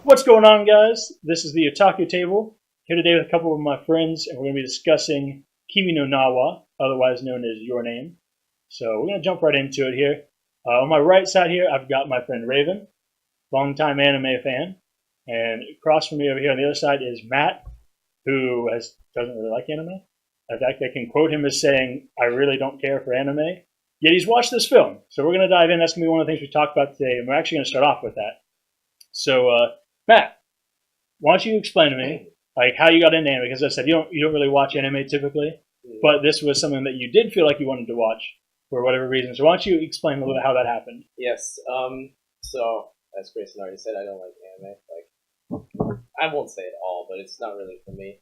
What's going on, guys? This is the Otaku Table, here today with a couple of my friends, and we're going to be discussing Kimi no Nawa, otherwise known as Your Name. So we're going to jump right into it here. On my right side here, I've got my friend Raven, longtime anime fan, and across from me over here on the other side is Matt, who doesn't really like anime. In fact, I can quote him as saying, "I really don't care for anime," yet he's watched this film. So we're going to dive in. That's going to be one of the things we talk about today, and we're actually going to start off with that. So, Matt, why don't you explain to me like how you got into anime? Because as I said, you don't really watch anime typically, but this was something that you did feel like you wanted to watch for whatever reason. So why don't you explain a little bit how that happened? Yes. So as Grayson already said, I don't like anime. Like, I won't say it all, but it's not really for me.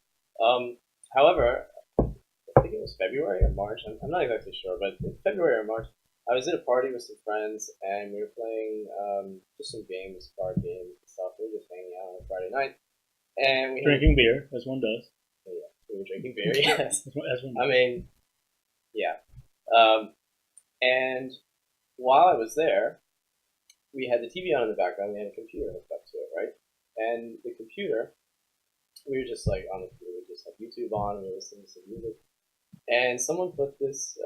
However, I think it was February or March. I'm not exactly sure, but February or March, I was at a party with some friends, and we were playing just some games, card games and stuff. We were just hanging out on a Friday night, and we Drinking beer, as one does. Yeah, we were drinking beer. Yes, as one does. I mean, yeah. And while I was there, we had the TV on in the background. We had a computer hooked up to it, right? And the computer, we were just like on the computer, we just had YouTube on, and we were listening to some music, and someone put this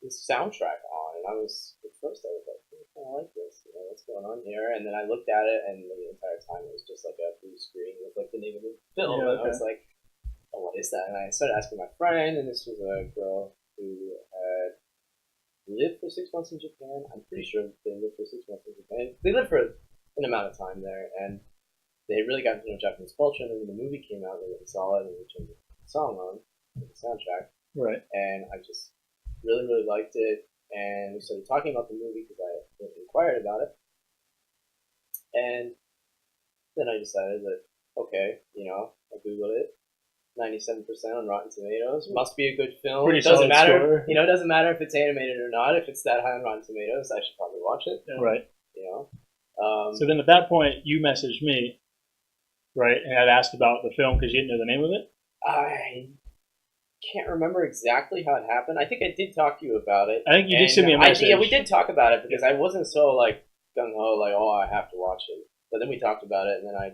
this soundtrack on, and I was at first I was like, I kind of like this, you know, what's going on here? And then I looked at it, and the entire time it was just like a blue screen with like the name of the film, and I was like, oh, what is that? And I started asking my friend, and this was a girl who had lived for 6 months in Japan. I'm pretty sure they lived for 6 months in Japan. They lived for an amount of time there, and they really got to know Japanese culture. And then when the movie came out, they went and saw it, and we turned the song on, the soundtrack. Right. And I just really, really liked it. And we started talking about the movie because I inquired about it. And then I decided that, okay, you know, I Googled it. 97% on Rotten Tomatoes. Must be a good film. Pretty it doesn't matter. Score. You know, it doesn't matter if it's animated or not. If it's that high on Rotten Tomatoes, I should probably watch it. Right. You know. So then at that point, you messaged me, right, and I'd asked about the film because you didn't know the name of it. I can't remember exactly how it happened. I think I did talk to you about it. I think you did send me a message. Yeah, we did talk about it because I wasn't so like gung ho, like, oh, I have to watch it. But then we talked about it, and then I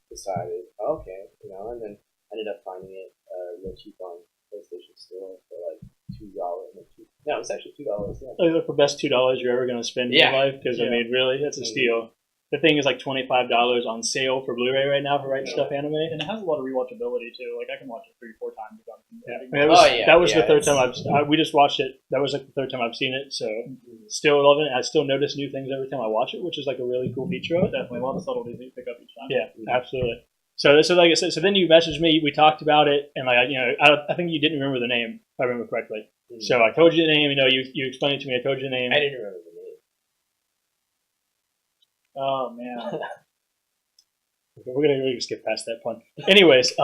decided, okay, you know, and then ended up finding it real cheap on PlayStation Store for like $2. No, it was actually $2. Yeah. Like the best $2 you're ever going to spend in your life, because I mean, really, that's a steal. The thing is like $25 on sale for Blu-ray right now for Right Stuff Anime, and it has a lot of rewatchability too. Like I can watch it 3-4 times without. That was the third time we just watched it. That was like the third time I've seen it, so still loving it. I still notice new things every time I watch it, which is like a really cool feature of it. Definitely a lot of subtleties that you pick up each time. Yeah, absolutely. So like I said, so then you messaged me. We talked about it, and like I think you didn't remember the name, if I remember correctly. Mm-hmm. So I told you the name. You know, you explained it to me. I told you the name. I didn't remember the name. Oh man. We're gonna just get past that point. Anyways,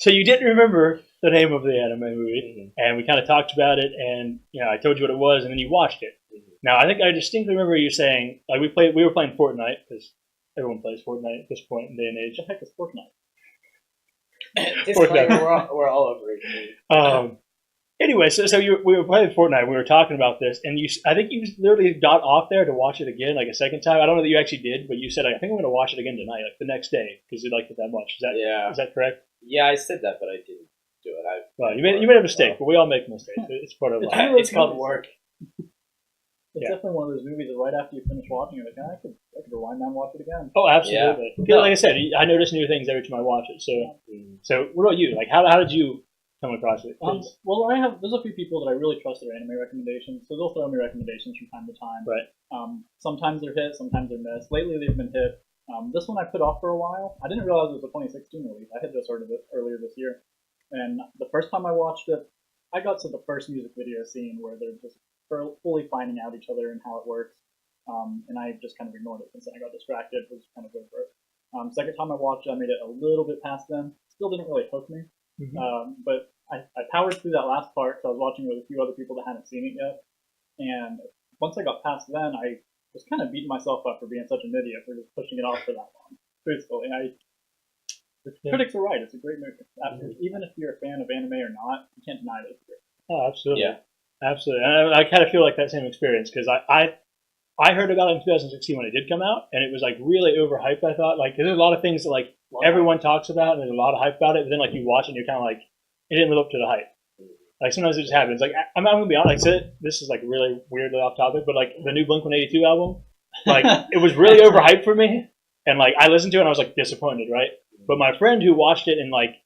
so you didn't remember the name of the anime movie, and we kind of talked about it, and I told you what it was, and then you watched it. Now I think I distinctly remember you saying like we were playing Fortnite because everyone plays Fortnite at this point in day and age. What the heck is Fortnite? We're all over it. Anyway, so we were playing Fortnite. We were talking about this, and I think you literally got off there to watch it again, like a second time. I don't know that you actually did, but you said, I think I'm going to watch it again tonight, like the next day, because you liked it that much. Is that correct? Yeah, I said that, but I didn't do it. Well, you made a mistake, but we all make mistakes. It's part of life. It's called work. It's definitely one of those movies that right after you finish watching it, like, I could rewind and watch it again. Oh, absolutely. Yeah. Like I said, I notice new things every time I watch it. So what about you? Like, how did you come across it? Well, there's a few people that I really trust their anime recommendations, so they'll throw me recommendations from time to time. Right. Sometimes they're hit, sometimes they're missed. Lately, they've been hit. This one I put off for a while. I didn't realize it was a 2016 release. I had just heard of it earlier this year, and the first time I watched it, I got to the first music video scene where they're just fully finding out each other and how it works, and I just kind of ignored it since I got distracted. It was kind of over it. Second time I watched it, I made it a little bit past then. Still didn't really hook me. But I powered through that last part, so I was watching with a few other people that hadn't seen it yet. And once I got past then, I was kind of beating myself up for being such an idiot for just pushing it off for that long. Truthfully, the critics are right. It's a great movie. Even if you're a fan of anime or not, you can't deny that it's great. Oh, absolutely. Yeah. Absolutely. And I kind of feel like that same experience because I I heard about it in 2016 when it did come out, and it was like really overhyped. I thought like 'cause there's a lot of things that like everyone talks about, and there's a lot of hype about it. But then like you watch it, and you're kind of like, it didn't live up to the hype. Like sometimes it just happens. Like I'm gonna be honest. Like, this is like really weirdly off topic, but like the new Blink-182 album, like it was really overhyped for me, and like I listened to it and I was like disappointed, right? But my friend who watched it and like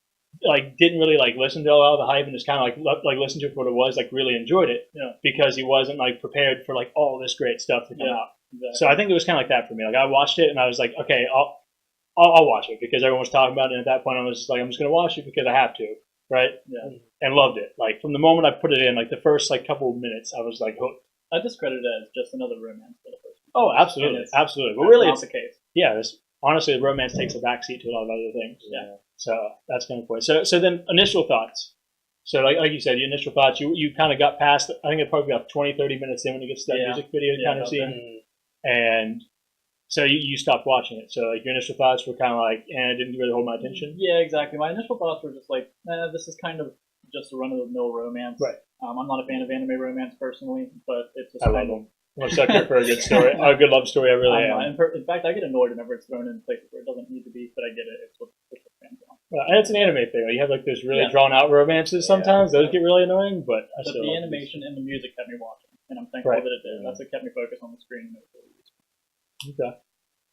didn't really like listen to a lot of the hype and just kind of like listened to it for what it was, like really enjoyed it because he wasn't like prepared for like all this great stuff to come out. Exactly. So I think it was kind of like that for me. Like I watched it and I was like, okay, I'll watch it because everyone was talking about it. And at that point, I was just like, I'm just gonna watch it because I have to, right? Yeah. And loved it. Like from the moment I put it in, like the first like couple of minutes, I was like hooked. I discredit it as just another romance for the first one. Oh, absolutely, absolutely. But really, it's the case. Yeah, honestly, the romance takes a backseat to a lot of other things. Yeah. So that's kind of cool. So then initial thoughts. So like you said, your initial thoughts, you kind of got past, I think it's probably about 20, 30 minutes in when you get to that music video kind of scene. And so you stopped watching it. So like your initial thoughts were kind of like, it didn't really hold my attention. Yeah, exactly. My initial thoughts were just like, this is kind of just a run-of-the-mill romance. Right. I'm not a fan of anime romance personally, but it's just I love them. I'm a sucker for a good story, a good love story. I really am. In fact, I get annoyed whenever it's thrown in places where it doesn't need to be, but I get it. It's what fans want. And it's an anime thing. You have like those really drawn out romances sometimes. Those get really annoying, but the animation and the music kept me watching, and I'm thankful that it did. That's what kept me focused on the screen. Okay.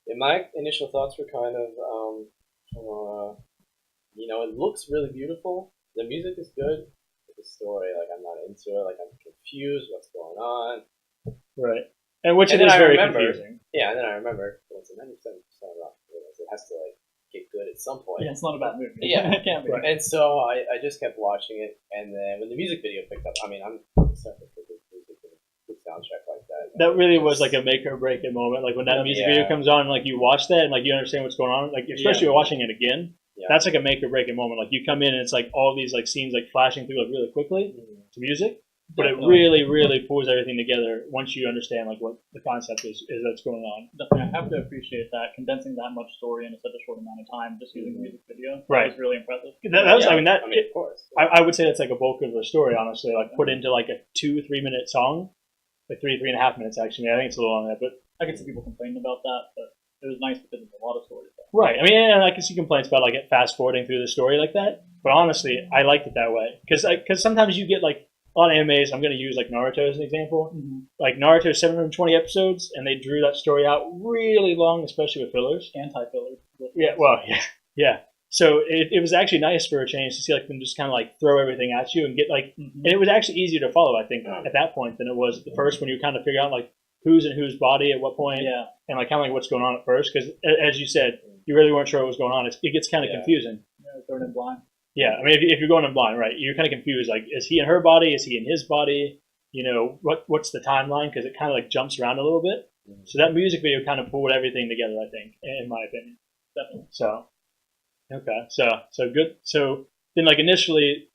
Yeah, my initial thoughts were kind of, it looks really beautiful. The music is good. But the story, like, I'm not into it. Like, I'm confused. What's going on? Right. And which it is very confusing. Yeah, and then I remember, well, it's a 97% rock. It has to, like, get good at some point. Yeah, it's not a bad movie. Yeah. It can't be. Right. And so I just kept watching it, and then when the music video picked up, I mean, I'm sucker for good music and good soundtrack like that. That really was like a make or break it moment. Like when that music video comes on, and like you watch that, and like you understand what's going on. Like especially you're watching it again. Yeah. That's like a make or break it moment. Like you come in and it's like all these like scenes like flashing through like really quickly to music, but it really, really pulls everything together once you understand like what the concept is that's going on. Definitely, I have to appreciate that condensing that much story in such a short amount of time just using the music video. Right, was really impressive. Of course. I would say that's like a bulk of the story, honestly. Like put into like a 2-3 minute song, like 3.5 minutes actually. I think it's a little on that, but I can see people complaining about that, but it was nice because there's a lot of stories there. Right. I mean, and I can see complaints about like fast forwarding through the story like that. But honestly, I liked it that way because sometimes you get like a lot of animes. I'm going to use like Naruto as an example. Like Naruto, 720 episodes, and they drew that story out really long, especially with fillers. Anti-fillers. Yeah. Well, yeah. So it was actually nice for a change to see like them just kind of like throw everything at you and get like, and it was actually easier to follow, I think, at that point than it was at the first when you kind of figure out like who's in whose body at what point, and like kind of like what's going on at first. Because as you said, you really weren't sure what was going on. It gets kind of confusing. Yeah, going in blind. Yeah, I mean, if you're going in blind, right, you're kind of confused. Like, is he in her body? Is he in his body? You know, what's the timeline? Because it kind of like jumps around a little bit. So that music video kind of pulled everything together, I think, in my opinion. Definitely. So, okay, so good. So then, like initially,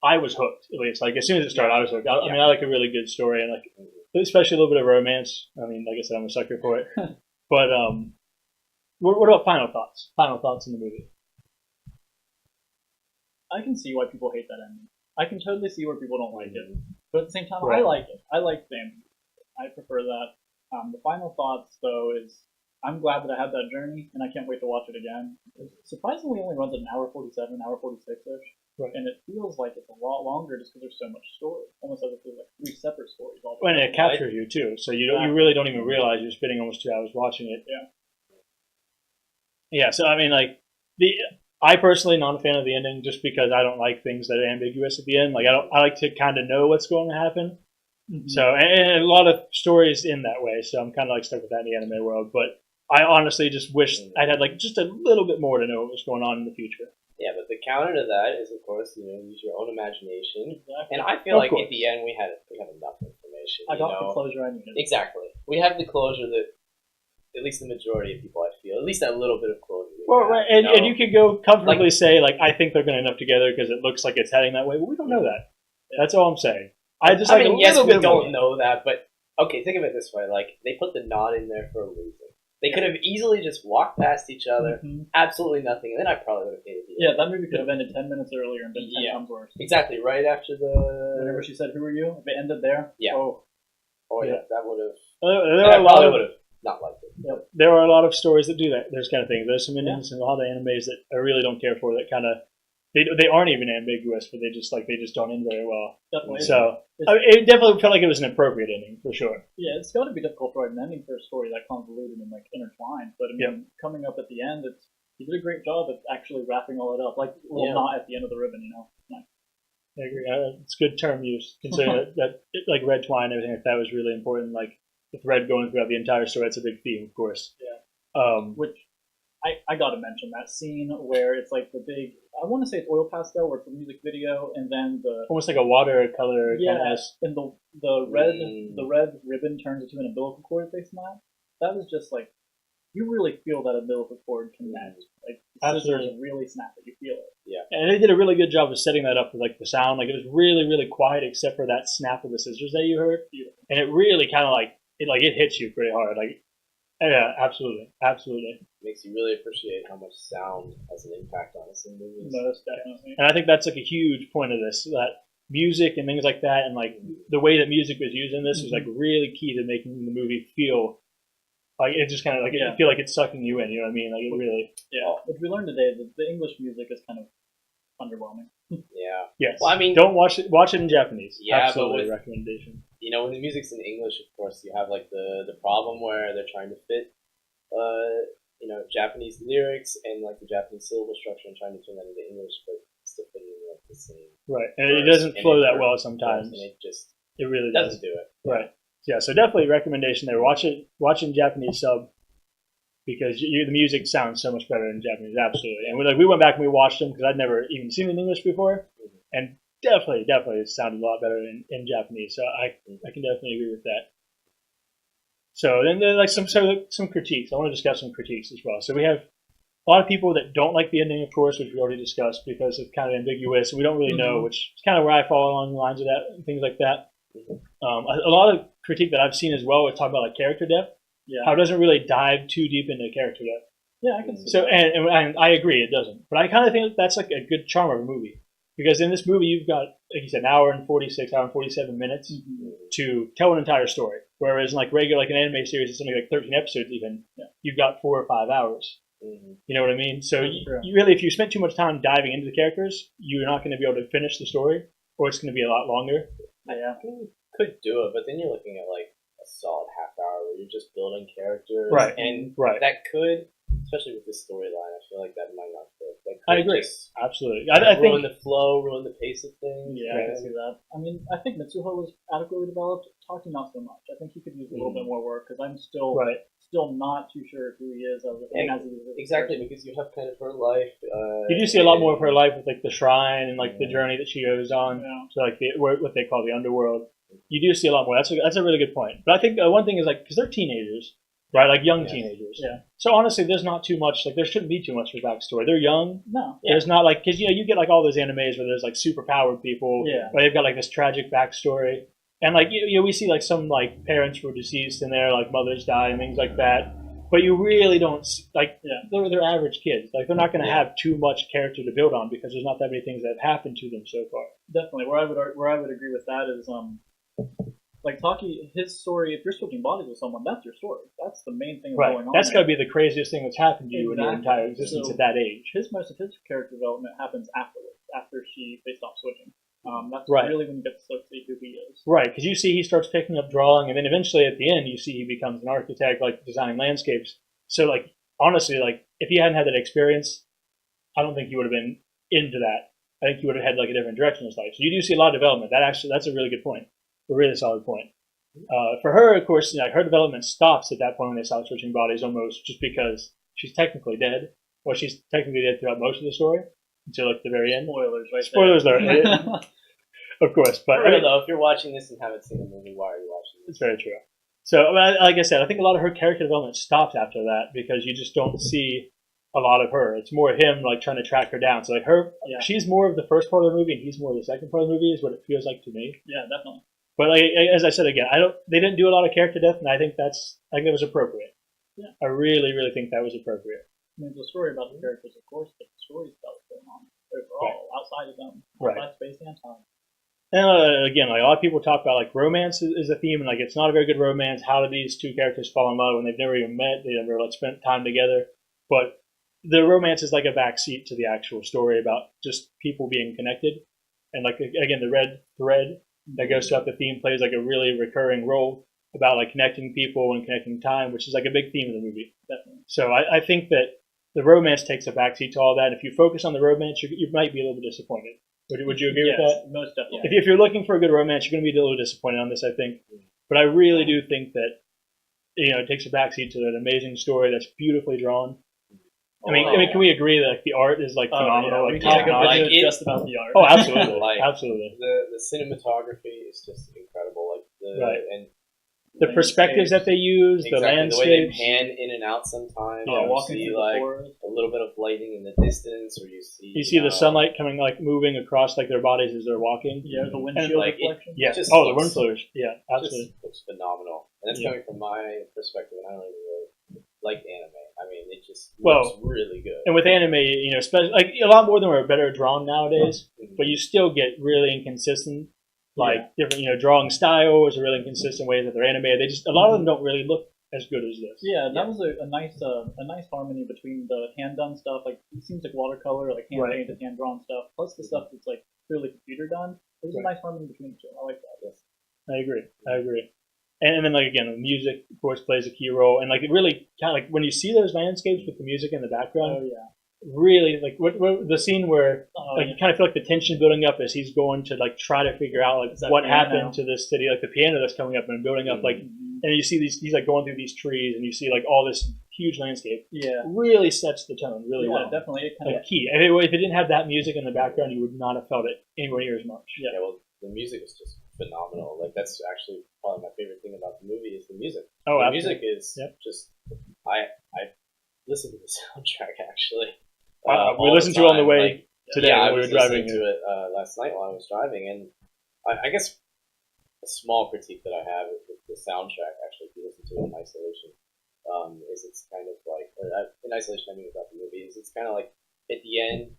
I was hooked. At least, like as soon as it started, I was hooked. I mean, I like a really good story and like, especially a little bit of romance. I mean, like I said, I'm a sucker for it. But what about final thoughts? Final thoughts in the movie. I can see why people hate that ending. I can totally see where people don't like it. But at the same time, I like it. I like the ending. I prefer that. The final thoughts, though, is I'm glad that I had that journey, and I can't wait to watch it again. It surprisingly only runs at an hour 47, hour 46-ish. Right. And it feels like it's a lot longer just because there's so much story. Almost as if there's like 3 separate stories. And it captures you, too. So you really don't even realize you're spending almost 2 hours watching it. Yeah. Yeah, so I mean, like, I personally not a fan of the ending just because I don't like things that are ambiguous at the end. Like I like to kind of know what's going to happen. So and a lot of stories in that way. So I'm kind of like stuck with that in the anime world. But I honestly just wish I'd had like just a little bit more to know what was going on in the future. Yeah, but the counter to that is, of course, use your own imagination. Exactly. And I feel like at the end we have enough information. I got the closure I needed. Exactly. We have the closure that at least the majority of people, I feel, at least that little bit of closure. Well, right, and you could go comfortably say, like, I think they're going to end up together because it looks like it's heading that way, but we don't know that. That's all I'm saying. I mean, yes, we don't know that, but, okay, think of it this way. Like, they put the nod in there for a reason. They could have easily just walked past each other, absolutely nothing, and then I probably would have hated it. Yeah, that movie could have ended 10 minutes earlier and been 10 times worse. Exactly, right after the... Whenever she said, "Who are you?" If it ended there, Oh yeah, Yeah. that would have. There are I a lot probably of would have not liked it. there are a lot of stories that do that. Those kind of things. There's some endings and a lot of animes that I really don't care for. That kind of they aren't even ambiguous, but they just don't end very well. Definitely. So it definitely felt like it was an appropriate ending for sure. Yeah, it's got to be difficult to write an ending for a story that convoluted and like intertwined. But I mean, coming up at the end, he did a great job of actually wrapping all it up. Like, well, not at the end of the ribbon, you know. Nice. I agree. It's good term use, considering that like red twine and everything like that was really important. Like the thread going throughout the entire story, that's a big theme, of course. Yeah. Which I got to mention that scene where it's like the big. I want to say it's oil pastel, where it's a music video, and then the almost like a watercolor. Yeah, kind of and the red ribbon turns into an umbilical cord they snap. That was just like you really feel that umbilical cord connect. Like the scissors really snap it. You feel it. Yeah, and they did a really good job of setting that up with like the sound. Like it was really really quiet except for that snap of the scissors that you heard, and it really kind of like it hits you pretty hard. Like yeah, absolutely. Makes you really appreciate how much sound has an impact on us in movies. Most definitely. And I think that's like a huge point of this. That music and things like that, and like the way that music was used in this was like really key to making the movie feel like it just kind of like you feel like it's sucking you in. You know what I mean? Like it really. Yeah. Which we learned today that the English music is kind of underwhelming. Yeah. Yes. Well, I mean, don't watch it. Watch it in Japanese. Yeah, absolutely but recommendation. You know, when the music's in English, of course, you have like the problem where they're trying to fit, Japanese lyrics and like the Japanese syllable structure and trying to turn that into English, but still putting in like the same. Right, and it doesn't flow that well sometimes. And it really doesn't do it. Right. Yeah. So definitely recommendation there. Watch it in Japanese sub because the music sounds so much better in Japanese. Absolutely. And we went back and we watched them because I'd never even seen it in English before, and definitely it sounded a lot better in Japanese. So I can definitely agree with that. So then like some critiques. I want to discuss some critiques as well. So we have a lot of people that don't like the ending, of course, which we already discussed because it's kind of ambiguous. We don't really know, which is kind of where I fall along the lines of that and things like that. A lot of critique that I've seen as well is talk about like character depth. Yeah. How it doesn't really dive too deep into character depth. Yeah, I can see that. And I agree, it doesn't. But I kind of think that's like a good charm of a movie. Because in this movie, you've got, like you said, an hour and 47 minutes to tell an entire story. Whereas in like regular, like an anime series, it's something like 13 episodes even, you've got 4 or 5 hours. You know what I mean? So you really, if you spend too much time diving into the characters, you're not going to be able to finish the story, or it's going to be a lot longer. Yeah, you could do it, but then you're looking at like a solid half hour where you're just building characters. Right. And that could, especially with this storyline, I feel like that might not fit. I agree. Absolutely. I think ruin the flow, ruin the pace of things. Yeah, I can see that. I mean, I think Mitsuho was adequately developed. Taki not so much. I think he could use a little bit more work because I'm still not too sure who he is. Exactly, because you have kind of her life. You do see a lot more of her life with like the shrine and like the journey that she goes on. Yeah. So like what they call the underworld. You do see a lot more. That's a really good point. But I think one thing is like because they're teenagers, right? Like young teenagers. Yeah. So honestly, there's not too much. Like there shouldn't be too much for backstory. They're young. No. There's not like because you get like all those animes where there's like super powered people. Yeah. Where they've got like this tragic backstory. And like we see like some like parents were deceased and their like mothers died and things like that, but you really don't they're average kids. Like they're not going to have too much character to build on because there's not that many things that have happened to them so far. Definitely, where I would agree with that is like Taki, his story. If you're switching bodies with someone, that's your story. That's the main thing going on. That's got to be the craziest thing that's happened to you in your entire existence at that age. Most of his character development happens afterwards, after they stop switching. That's really when you get to start to see who he is. Right, because you see he starts picking up drawing, and then eventually at the end you see he becomes an architect, like designing landscapes. So like honestly, like if he hadn't had that experience, I don't think he would have been into that. I think he would have had like a different direction in his life. So you do see a lot of development. That's a really good point. A really solid point. For her, of course, her development stops at that point when they start switching bodies almost just because she's technically dead. Well, she's technically dead throughout most of the story until like the very end. Spoilers, right? Spoilers there. Of course, but though, if you're watching this and haven't seen the movie, why are you watching this? It's very true. So, like I said, I think a lot of her character development stops after that because you just don't see a lot of her. It's more him like trying to track her down. So like she's more of the first part of the movie and he's more of the second part of the movie is what it feels like to me. Yeah, definitely. But like, as I said again, they didn't do a lot of character depth, and I think that was appropriate. Yeah, I really, really think that was appropriate. I mean, the story about the characters, of course, but the story stuff going on overall outside of them, outside space and time. And again, like a lot of people talk about like romance is a theme, and like it's not a very good romance. How did these two characters fall in love when they've never even met? They never like spent time together. But the romance is like a backseat to the actual story about just people being connected. And like again, the red thread that goes throughout the theme plays like a really recurring role about like connecting people and connecting time, which is like a big theme of the movie. Definitely. So I think that the romance takes a backseat to all that. And if you focus on the romance, you might be a little bit disappointed. Would you agree with that? Most definitely. If you're looking for a good romance, you're going to be a little disappointed on this, I think. But I really do think that it takes a backseat to an amazing story that's beautifully drawn. I mean, can we agree that like, the art is like phenomenal? Yeah, like top notch. Like, Just about the art. Oh, absolutely, Like, absolutely. The cinematography is just incredible. Like and The perspectives that they use, the landscapes, the way they pan in and out sometimes. Yeah, you see like a little bit of lighting in the distance, or you see the sunlight coming like moving across like their bodies as they're walking. Yeah, the windshield like, reflection. Yeah. Just Oh, the looks- wind floaters. Yeah, absolutely. Just looks phenomenal, and that's coming from my perspective. And I don't even really like anime. I mean, it just looks really good. And with anime, especially like a lot more of them are better drawn nowadays, but you still get really inconsistent, like different, drawing styles or really inconsistent ways that they're animated. They just a lot of them don't really look as good as this. Yeah, that was a nice harmony between the hand done stuff, like it seems like watercolor, like hand painted, hand drawn stuff, plus the stuff that's like clearly computer done. There's a nice harmony between the two. I like that. Yes. I agree. And then like again, the music of course plays a key role, and like it really kind of like when you see those landscapes with the music in the background. Really like what the scene where you kind of feel like the tension building up as he's going to like try to figure out like what happened to this city, like the piano that's coming up and building up, like and you see he's like going through these trees and you see like all this huge landscape. Really sets the tone really well. Definitely, it kind like key. If it didn't have that music in the background, you would not have felt it anywhere near as much. Yeah, well, the music is just phenomenal. Like that's actually probably my favorite thing about the movie is the music. Oh, the absolutely. music is just I listened to the soundtrack actually. We listened to it on the way today when we were driving. To it last night while I was driving, and I guess a small critique that I have with the soundtrack, actually, if you listen to it in isolation, is it's kind of like, in isolation, I mean without the movie, is it's kind of like at the end,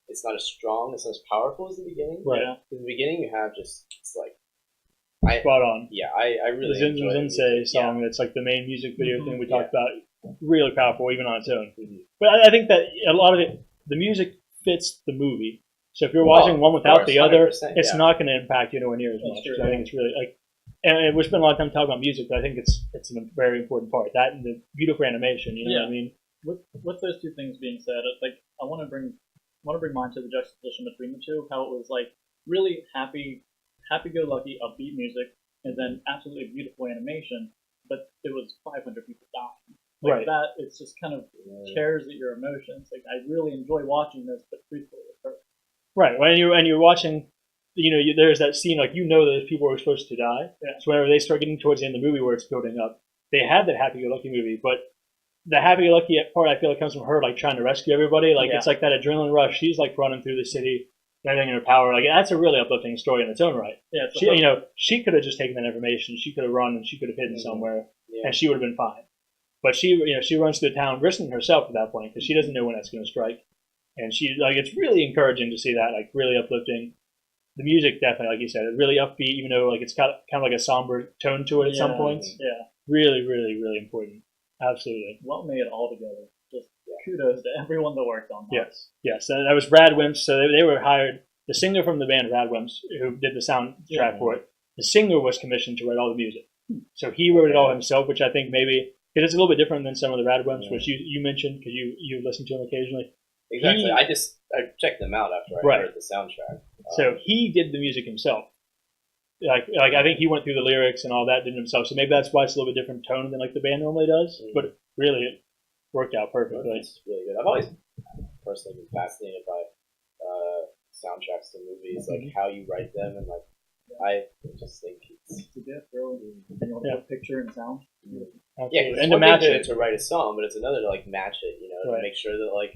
it's not as strong, it's not as powerful as the beginning. Right. In the beginning, you have just it's like spot on. Yeah, I really enjoy the Zinsei song. That's like the main music video thing we talked about. Really powerful, even on its own. But I think that a lot of it, the music fits the movie. So if you're watching one without the other, it's not going to impact you nowhere near as much. I think it's really like, and we spent a lot of time talking about music, but I think it's a very important part. That and the beautiful animation. You know what I mean? With those two things being said, like I want to bring mind to the juxtaposition between the two. How it was like really happy-go-lucky, upbeat music, and then absolutely beautiful animation. But it was 500 people dying. Like that, it's just kind of tears at your emotions. Like I really enjoy watching this, but truthfully, it hurts. Right. When you're watching, there's that scene like those people were supposed to die. Yeah. So whenever they start getting towards the end of the movie where it's building up, they had that happy-go-lucky movie, but the happy-go-lucky part I feel like comes from her like trying to rescue everybody. Like it's like that adrenaline rush. She's like running through the city, everything in her power. Like that's a really uplifting story in its own right. Yeah. She could have just taken that information. She could have run and she could have hidden somewhere, and she would have been fine. But she runs through the town, risking herself at that point because she doesn't know when that's going to strike, and it's really encouraging to see that, like really uplifting. The music definitely, like you said, is really upbeat, even though like it's got kind of like a somber tone to it at some points. Yeah, really, really, really important. Absolutely. Well made all together. Just kudos to everyone that worked on that. Yes. And that was Brad Wimps. So they were hired. The singer from the band, Brad Wimps, who did the soundtrack for it. The singer was commissioned to write all the music, so he wrote it all himself, which I think maybe. Because it's a little bit different than some of the Rad Wimps, which you mentioned because you listen to them occasionally. Exactly. I checked them out after I heard the soundtrack. So he did the music himself. Like I think he went through the lyrics and all that, did it himself. So maybe that's why it's a little bit different tone than like the band normally does. But really, it worked out perfectly. It's really good. I've always personally been fascinated by soundtracks to movies, like how you write them, and like I just think it's a gift, really. You want to put picture and sound. Yeah, and to match it to write a song, but it's another to like match it, to make sure that like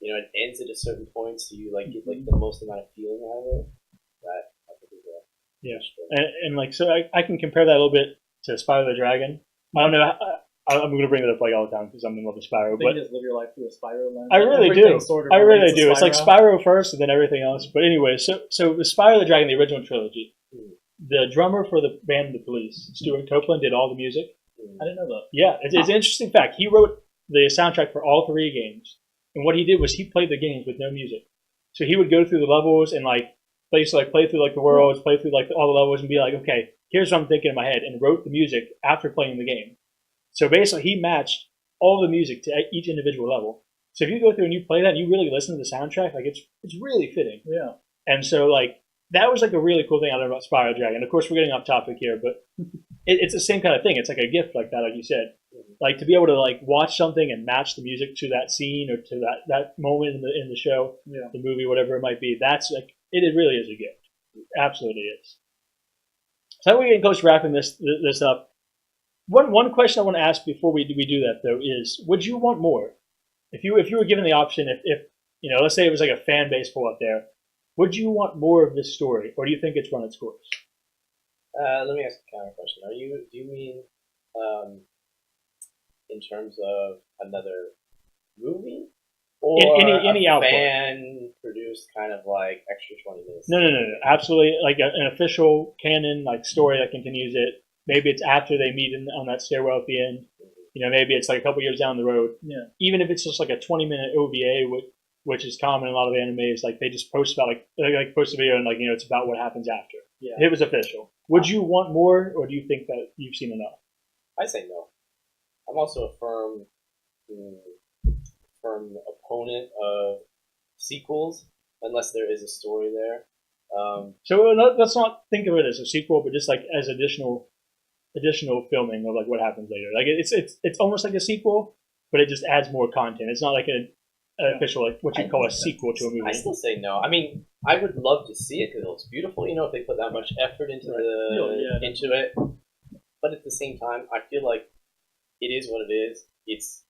it ends at a certain point, so you like get like the most amount of feeling out of it. That I think is and like so I can compare that a little bit to Spyro the Dragon. I don't know. I'm going to bring it up like all the time because I'm in love with Spyro. But you just live your life through a Spyro lens. I really do. Sort of I really relates to do. It's like Spyro first and then everything else. But anyway, so with Spyro the Dragon, the original trilogy, the drummer for the band The Police, Stuart Copeland, did all the music. I didn't know that. Yeah, it's an interesting fact. He wrote the soundtrack for all 3 games. And what he did was he played the games with no music. So he would go through the levels and like play through like the worlds, play through like all the levels, and be like, okay, here's what I'm thinking in my head, and wrote the music after playing the game. So basically, he matched all the music to each individual level. So if you go through and you play that, and you really listen to the soundtrack, like it's really fitting. Yeah. And so like that was like a really cool thing I learned about Spyro the Dragon. Of course, we're getting off topic here, but it's the same kind of thing. It's like a gift like that, like you said. Like to be able to like watch something and match the music to that scene or to that moment in the show, the movie, whatever it might be. That's like it really is a gift. It absolutely is. So we're getting close to wrapping this up. One question I want to ask before we do that though is, would you want more? If you were given the option, if you know, let's say it was like a fan base pull up there, would you want more of this story, or do you think it's run its course? Let me ask a counter question. Do you mean in terms of another movie, or any a output, fan produced kind of like extra 20 minutes? No, absolutely, like an official canon like story that continues it. Maybe it's after they meet on that stairwell at the end. You know, maybe it's like a couple years down the road. Yeah. Even if it's just like a 20-minute OVA, which is common in a lot of animes, like they just post about like post a video and like, you know, it's about what happens after. Yeah. It was official. Would you want more, or do you think that you've seen enough? I say no. I'm also a firm opponent of sequels unless there is a story there. So let's not think of it as a sequel, but just like as additional filming of like what happens later. Like it's almost like a sequel, but it just adds more content. It's not like an official, like what you call a sequel to a movie. I still say no. I mean, I would love to see it because it looks beautiful. You know, if they put that much effort into into it. But at the same time, I feel like it is what it is. It's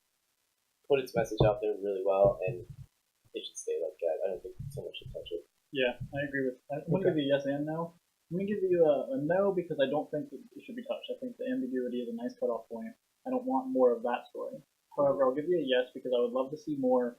put its message out there really well, and it should stay like that. I don't think someone should touch it. Yeah, I agree with. I'm going to give you a yes and no. I'm going to give you a no because I don't think that it should be touched. I think the ambiguity is a nice cutoff point. I don't want more of that story. However, I'll give you a yes because I would love to see more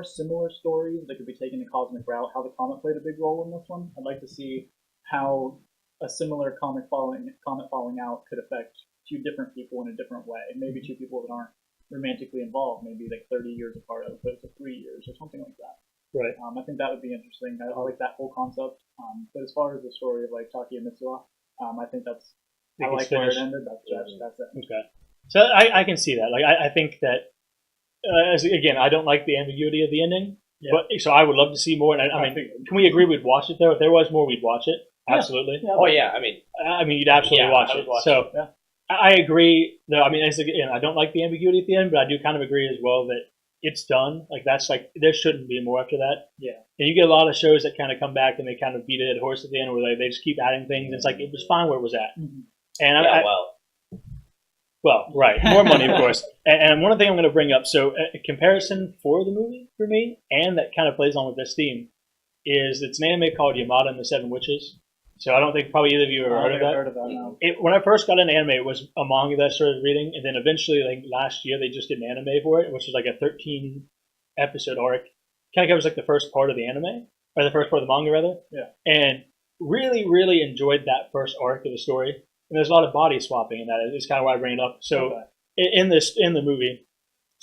similar stories that could be taken the cosmic route. How the comet played a big role in this one. I'd like to see how a similar comet falling out could affect 2 different people in a different way. Maybe 2 people that aren't romantically involved, maybe like 30 years apart as opposed to 3 years or something like that. Right. I think that would be interesting. I like that whole concept. But as far as the story of like Taki and Mitsuha, I think that's I like where it ended. That's it. Okay. So I can see that. Like I think that again, I don't like the ambiguity of the ending. Yeah. But so I would love to see more. And I mean, can we agree we'd watch it though? If there was more, we'd watch it. Absolutely. Yeah. Oh yeah. I mean, you'd absolutely watch it. So yeah. I agree. Though I mean, again, I don't like the ambiguity at the end, but I do kind of agree as well that it's done. Like that's like there shouldn't be more after that. Yeah. And you get a lot of shows that kind of come back and they kind of beat a dead horse at the end, where they just keep adding things. And it's like it was fine where it was at. Mm-hmm. And well, right, more money, of course. And one thing I'm going to bring up. So a comparison for the movie for me, and that kind of plays on with this theme, is it's an anime called Yamada and the Seven Witches. So I don't think probably either of you have heard of that. No. When I first got into anime, it was a manga that I started reading, and then eventually, like last year, they just did an anime for it, which was like a 13-episode arc. Kind of covers like the first part of the anime, or the first part of the manga, rather. Yeah. And really, really enjoyed that first arc of the story. And there's a lot of body swapping in that. It's kind of why I bring it up. So in the movie,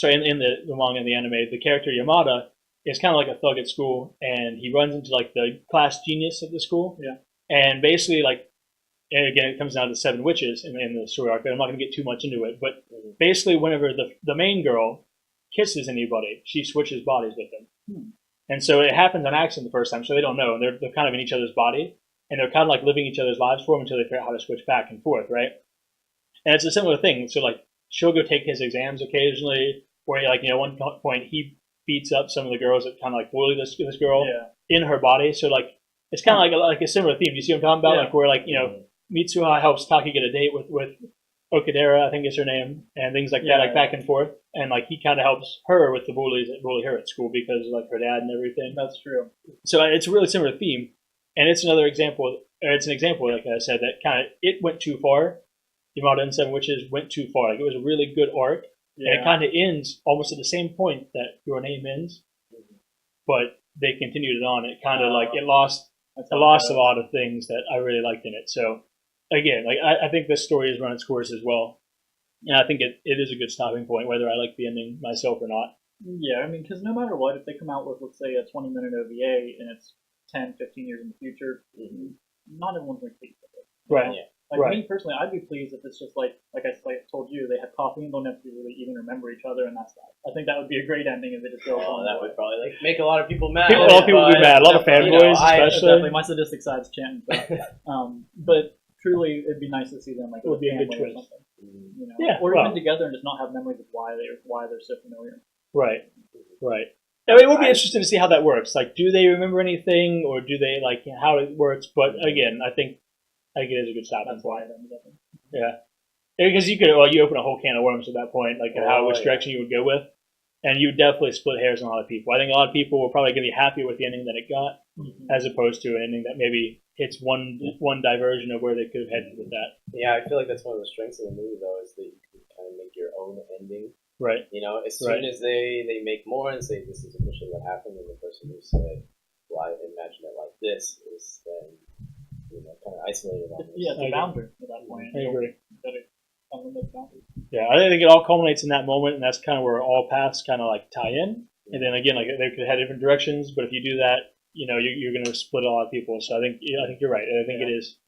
in the manga and the anime, the character Yamada is kind of like a thug at school, and he runs into like the class genius of the school. Yeah. And basically, like, and again, it comes down to 7 witches in the story arc. I'm not going to get too much into it, but basically, whenever the main girl kisses anybody, she switches bodies with them. And so it happens on accident the first time, so they don't know. And they're kind of in each other's body, and they're kind of like living each other's lives for them until they figure out how to switch back and forth, right? And it's a similar thing. So like, she'll go take his exams occasionally, where like, you know, one point he beats up some of the girls that kind of like bully this girl in her body. So like, it's kind of like a similar theme. You see what I'm talking about? Like where like, you know, Mitsuha helps Taki get a date with Okadera, I think is her name, and things like that, like back and forth. And like he kind of helps her with the bullies that bully her at school because of like her dad and everything. That's true. So it's a really similar theme, and it's another example. Or it's an example, like I said, that kind of it went too far, Yamada and Seven Witches went too far. Like, it was a really good arc, and it kind of ends almost at the same point that Your Name ends, but they continued it on. It kind of like it lost a lot of things that I really liked in it. So again, like I think this story has run its course as well, and I think it is a good stopping point, whether I like the ending myself or not. Yeah, I mean, because no matter what, if they come out with, let's say, a 20-minute OVA and it's 10, 15 years in the future, not everyone's going to pleased with it. Right. Yeah. Like me personally, I'd be pleased if it's just like I told you, they have coffee and don't have to really even remember each other, and that's that. I think that would be a great ending if it just goes on. That would probably like make a lot of people mad. A lot of people would be mad. A lot of fanboys, especially. Definitely, my sadistic side's chanting. But truly, it'd be nice to see them like it would be a good twist. twist. You know, or even together and just not have memories of why they're so familiar. Right. I mean, it would be interesting to see how that works. Like, do they remember anything, or do they like how it works? But again, I think it is a good stopping point. Yeah, because you open a whole can of worms at that point, like which direction you would go with, and you would definitely split hairs on a lot of people. I think a lot of people were probably going to be happy with the ending that it got, as opposed to an ending that maybe hits one diversion of where they could have headed with that. Yeah, I feel like that's one of the strengths of the movie, though, is that you can kind of make your own ending. Right. You know, as soon as they make more and say this is officially what happened, and the person who said, "Well, I imagine it like this," is then kind of isolated on this. Yeah, it's a boundary at that point. I agree. Yeah, I think it all culminates in that moment, and that's kind of where all paths kind of like tie in. And then again, like they could head different directions, but if you do that, you're going to split a lot of people. So I think you're right. I think it is.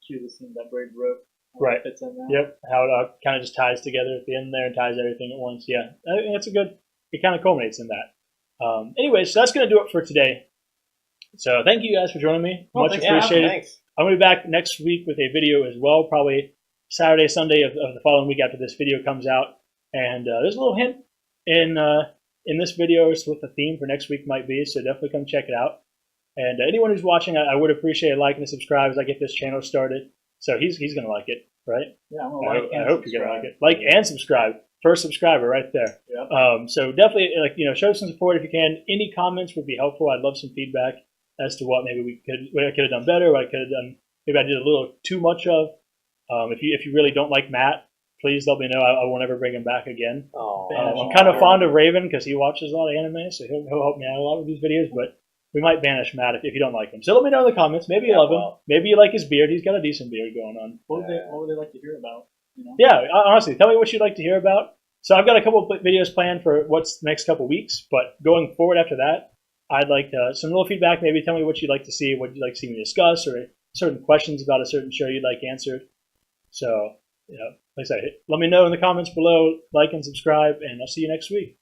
Cue the scene that braid rope. Right. Fits in there. Yep. How it kind of just ties together at the end there and ties everything at once. Yeah, I think that's it kind of culminates in that. Anyway, so that's going to do it for today. So thank you guys for joining me. Much appreciated. Thanks. I'm going to be back next week with a video as well, probably Saturday, Sunday of the following week after this video comes out. And there's a little hint in this video as to what the theme for next week might be, so definitely come check it out. And anyone who's watching, I would appreciate a like and a subscribe as I get this channel started. So he's going to like it, right? Yeah, I'm going to like it. I hope you're going to like it. Like and subscribe. First subscriber right there. Yep. So definitely, show some support if you can. Any comments would be helpful. I'd love some feedback as to what maybe what I could have done better, what I could have done. Maybe I did a little too much of. If you really don't like Matt, please let me know. I won't ever bring him back again. I'm kind of fond of Raven because he watches a lot of anime, so he'll help me out a lot with these videos. But we might banish Matt if you don't like him. So let me know in the comments. Maybe you love him. Maybe you like his beard. He's got a decent beard going on. What would they like to hear about? Yeah, honestly, tell me what you'd like to hear about. So I've got a couple of videos planned for what's the next couple weeks, but going forward after that, I'd like some little feedback. Maybe tell me what you'd like to see, what you'd like to see me discuss, or certain questions about a certain show you'd like answered. So, like I said, let me know in the comments below, like and subscribe, and I'll see you next week.